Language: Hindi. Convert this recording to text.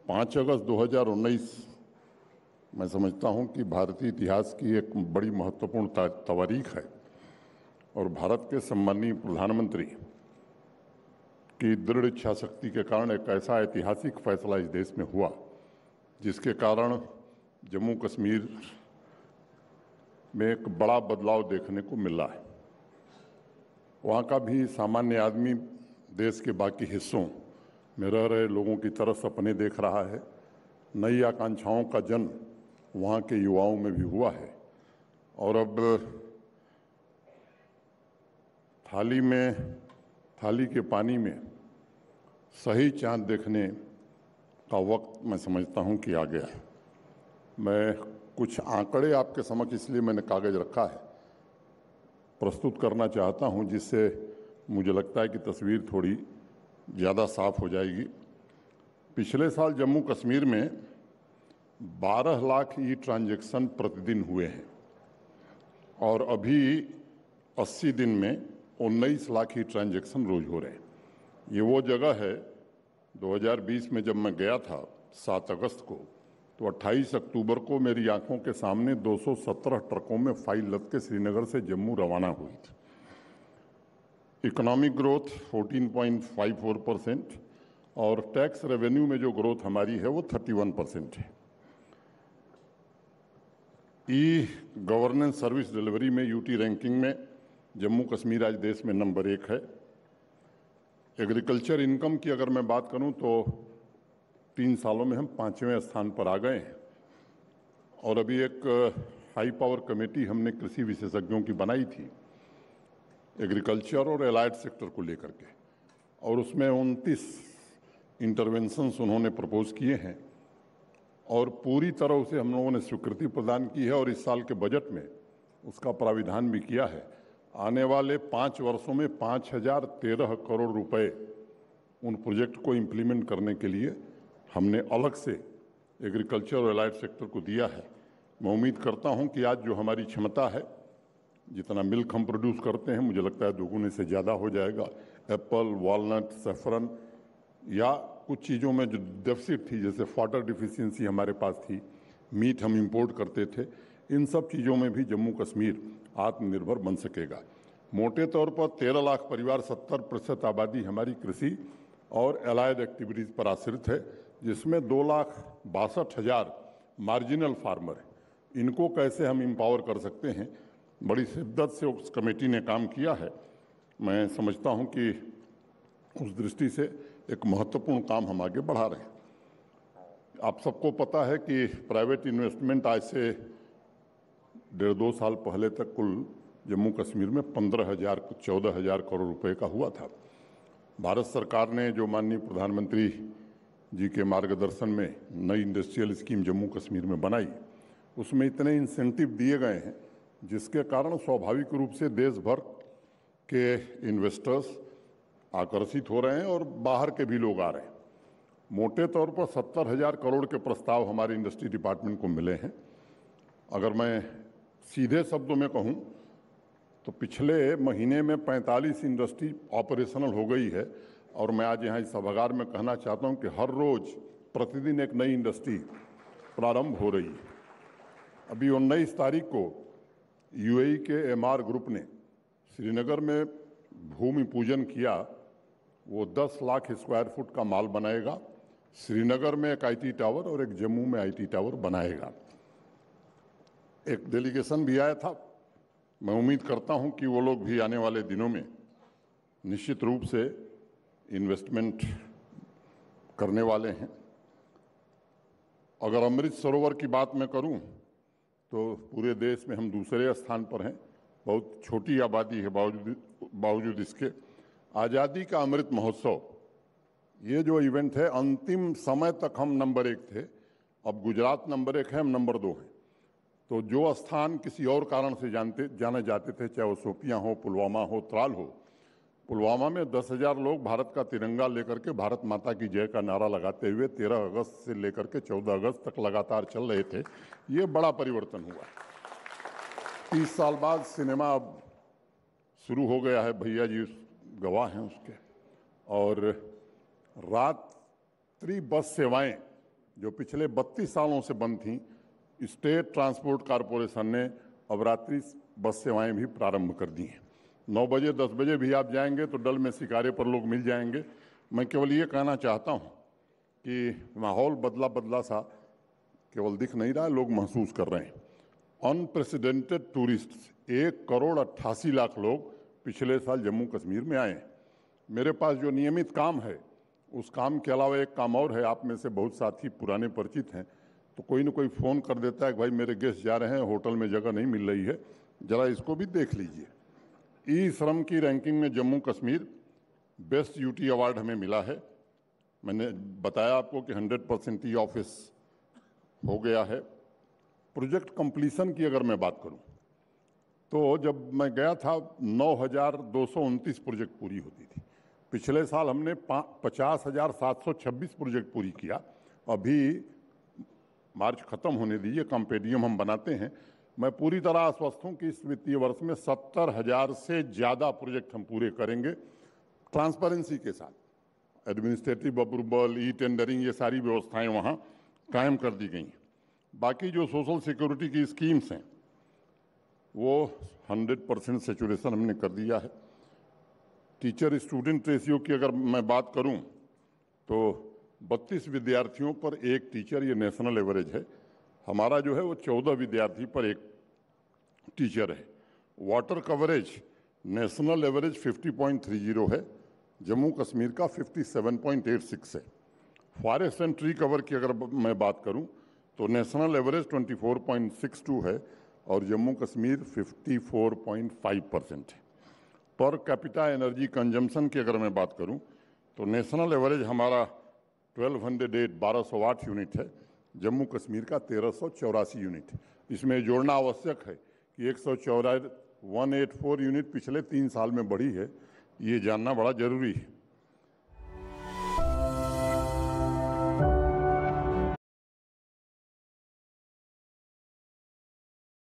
5 अगस्त 2019 मैं समझता हूं कि भारतीय इतिहास की एक बड़ी महत्वपूर्ण तारीख है और भारत के सम्माननीय प्रधानमंत्री की दृढ़ इच्छा शक्ति के कारण एक ऐसा ऐतिहासिक फैसला इस देश में हुआ जिसके कारण जम्मू कश्मीर में एक बड़ा बदलाव देखने को मिला है। वहाँ का भी सामान्य आदमी देश के बाकी हिस्सों में रह रहे लोगों की तरह सपने देख रहा है। नई आकांक्षाओं का जन्म वहाँ के युवाओं में भी हुआ है और अब थाली के पानी में सही चांद देखने का वक्त मैं समझता हूँ कि आ गया है। मैं कुछ आंकड़े आपके समक्ष इसलिए मैंने कागज रखा है प्रस्तुत करना चाहता हूँ जिससे मुझे लगता है कि तस्वीर थोड़ी ज़्यादा साफ हो जाएगी। पिछले साल जम्मू कश्मीर में 12 लाख ई ट्रांजैक्शन प्रतिदिन हुए हैं और अभी 80 दिन में 19 लाख ई ट्रांजैक्शन रोज हो रहे हैं। ये वो जगह है 2020 में जब मैं गया था 7 अगस्त को, तो 28 अक्टूबर को मेरी आंखों के सामने 217 ट्रकों में फाइल लद के श्रीनगर से जम्मू रवाना हुई थी। इकोनॉमिक ग्रोथ 14.54% और टैक्स रेवेन्यू में जो ग्रोथ हमारी है वो 31% है। ई गवर्नेंस सर्विस डिलीवरी में यूटी रैंकिंग में जम्मू कश्मीर आज देश में नंबर 1 है। एग्रीकल्चर इनकम की अगर मैं बात करूं तो 3 सालों में हम 5वें स्थान पर आ गए हैं और अभी एक हाई पावर कमेटी हमने कृषि विशेषज्ञों की बनाई थी एग्रीकल्चर और एलाइड सेक्टर को लेकर के, और उसमें 29 इंटरवेंशंस उन्होंने प्रपोज किए हैं और पूरी तरह उसे हम लोगों ने स्वीकृति प्रदान की है और इस साल के बजट में उसका प्राविधान भी किया है। आने वाले 5 वर्षों में 5013 करोड़ रुपए उन प्रोजेक्ट को इम्प्लीमेंट करने के लिए हमने अलग से एग्रीकल्चर और एलाइड सेक्टर को दिया है। मैं उम्मीद करता हूं कि आज जो हमारी क्षमता है, जितना मिल्क हम प्रोड्यूस करते हैं, मुझे लगता है दोगुने से ज़्यादा हो जाएगा। एप्पल, वॉलनट, सैफरन या कुछ चीज़ों में जो डेफिसिट थी, जैसे वाटर डिफिशियंसी हमारे पास थी, मीट हम इंपोर्ट करते थे, इन सब चीज़ों में भी जम्मू कश्मीर आत्मनिर्भर बन सकेगा। मोटे तौर पर 13 लाख परिवार 70% आबादी हमारी कृषि और एलाइड एक्टिविटीज़ पर आश्रित है, जिसमें 2,62,000 मार्जिनल फार्मर हैं। इनको कैसे हम एम्पावर कर सकते हैं, बड़ी शिद्दत से उस कमेटी ने काम किया है। मैं समझता हूं कि उस दृष्टि से एक महत्वपूर्ण काम हम आगे बढ़ा रहे हैं। आप सबको पता है कि प्राइवेट इन्वेस्टमेंट आज से 1.5-2 साल पहले तक कुल जम्मू कश्मीर में 14,000 करोड़ रुपए का हुआ था। भारत सरकार ने जो माननीय प्रधानमंत्री जी के मार्गदर्शन में नई इंडस्ट्रियल स्कीम जम्मू कश्मीर में बनाई, उसमें इतने इंसेंटिव दिए गए हैं जिसके कारण स्वाभाविक रूप से देश भर के इन्वेस्टर्स आकर्षित हो रहे हैं और बाहर के भी लोग आ रहे हैं। मोटे तौर पर 70,000 करोड़ के प्रस्ताव हमारे इंडस्ट्री डिपार्टमेंट को मिले हैं। अगर मैं सीधे शब्दों में कहूं तो पिछले महीने में 45 इंडस्ट्री ऑपरेशनल हो गई है और मैं आज यहाँ इस सभागार में कहना चाहता हूँ कि हर रोज प्रतिदिन एक नई इंडस्ट्री प्रारंभ हो रही है। अभी 19 तारीख को यूएई के एमआर ग्रुप ने श्रीनगर में भूमि पूजन किया। वो 10 लाख स्क्वायर फुट का माल बनाएगा। श्रीनगर में एक आईटी टावर और एक जम्मू में आईटी टावर बनाएगा। एक डेलीगेशन भी आया था। मैं उम्मीद करता हूं कि वो लोग भी आने वाले दिनों में निश्चित रूप से इन्वेस्टमेंट करने वाले हैं। अगर अमृत सरोवर की बात मैं करूं तो पूरे देश में हम दूसरे स्थान पर हैं। बहुत छोटी आबादी है बावजूद इसके। आज़ादी का अमृत महोत्सव, ये जो इवेंट है, अंतिम समय तक हम नंबर 1 थे। अब गुजरात नंबर 1 है, हम नंबर 2 हैं। तो जो स्थान किसी और कारण से जाने जाते थे, चाहे वो शोपियां हो, पुलवामा हो, त्राल हो, पुलवामा में 10,000 लोग भारत का तिरंगा लेकर के भारत माता की जय का नारा लगाते हुए 13 अगस्त से लेकर के 14 अगस्त तक लगातार चल रहे थे। ये बड़ा परिवर्तन हुआ। 30 साल बाद सिनेमा अब शुरू हो गया है, भैया जी गवाह हैं उसके। और रात्रि बस सेवाएं जो पिछले 32 सालों से बंद थी, स्टेट ट्रांसपोर्ट कॉरपोरेशन ने अब रात्रि बस सेवाएं भी प्रारंभ कर दी हैं। 9 बजे 10 बजे भी आप जाएंगे तो डल में शिकारे पर लोग मिल जाएंगे। मैं केवल ये कहना चाहता हूँ कि माहौल बदला बदला सा केवल दिख नहीं रहा, लोग महसूस कर रहे हैं। अनप्रेसिडेंटेड टूरिस्ट 1,88,00,000 लोग पिछले साल जम्मू कश्मीर में आए हैं। मेरे पास जो नियमित काम है, उस काम के अलावा एक काम और है। आप में से बहुत साथी पुराने परिचित हैं, तो कोई ना कोई फ़ोन कर देता है कि भाई मेरे गेस्ट जा रहे हैं, होटल में जगह नहीं मिल रही है, ज़रा इसको भी देख लीजिए। ई श्रम की रैंकिंग में Jammu Kashmir best UT award हमें मिला है। मैंने बताया आपको कि 100% ई ऑफिस हो गया है। प्रोजेक्ट कंप्लीशन की अगर मैं बात करूं तो जब मैं गया था 9,229 प्रोजेक्ट पूरी होती थी। पिछले साल हमने 50,726 प्रोजेक्ट पूरी किया। अभी मार्च खत्म होने दीजिए, कॉम्पेडियम हम बनाते हैं। मैं पूरी तरह आश्वस्त हूं कि इस वित्तीय वर्ष में 70,000 से ज़्यादा प्रोजेक्ट हम पूरे करेंगे ट्रांसपेरेंसी के साथ। एडमिनिस्ट्रेटिव अप्रूवल, ई टेंडरिंग, ये सारी व्यवस्थाएं वहाँ कायम कर दी गई हैं। बाकी जो सोशल सिक्योरिटी की स्कीम्स हैं वो 100% सेचुरेशन हमने कर दिया है। टीचर स्टूडेंट रेशियो की अगर मैं बात करूं तो 32 विद्यार्थियों पर एक टीचर, ये नेशनल एवरेज है। हमारा जो है वो 14 विद्यार्थी पर एक टीचर है। वाटर कवरेज नेशनल एवरेज 50.30 है, जम्मू कश्मीर का 57.86 है। फॉरेस्ट एंड ट्री कवर की अगर मैं बात करूं तो नेशनल एवरेज 24.62 है और जम्मू कश्मीर 54.5% है। पर कैपिटा एनर्जी कंजम्पशन की अगर मैं बात करूं तो नेशनल एवरेज हमारा 1208 यूनिट है, जम्मू कश्मीर का 1384 यूनिट है। इसमें जोड़ना आवश्यक है कि 184 यूनिट पिछले 3 साल में बढ़ी है, ये जानना बड़ा जरूरी है।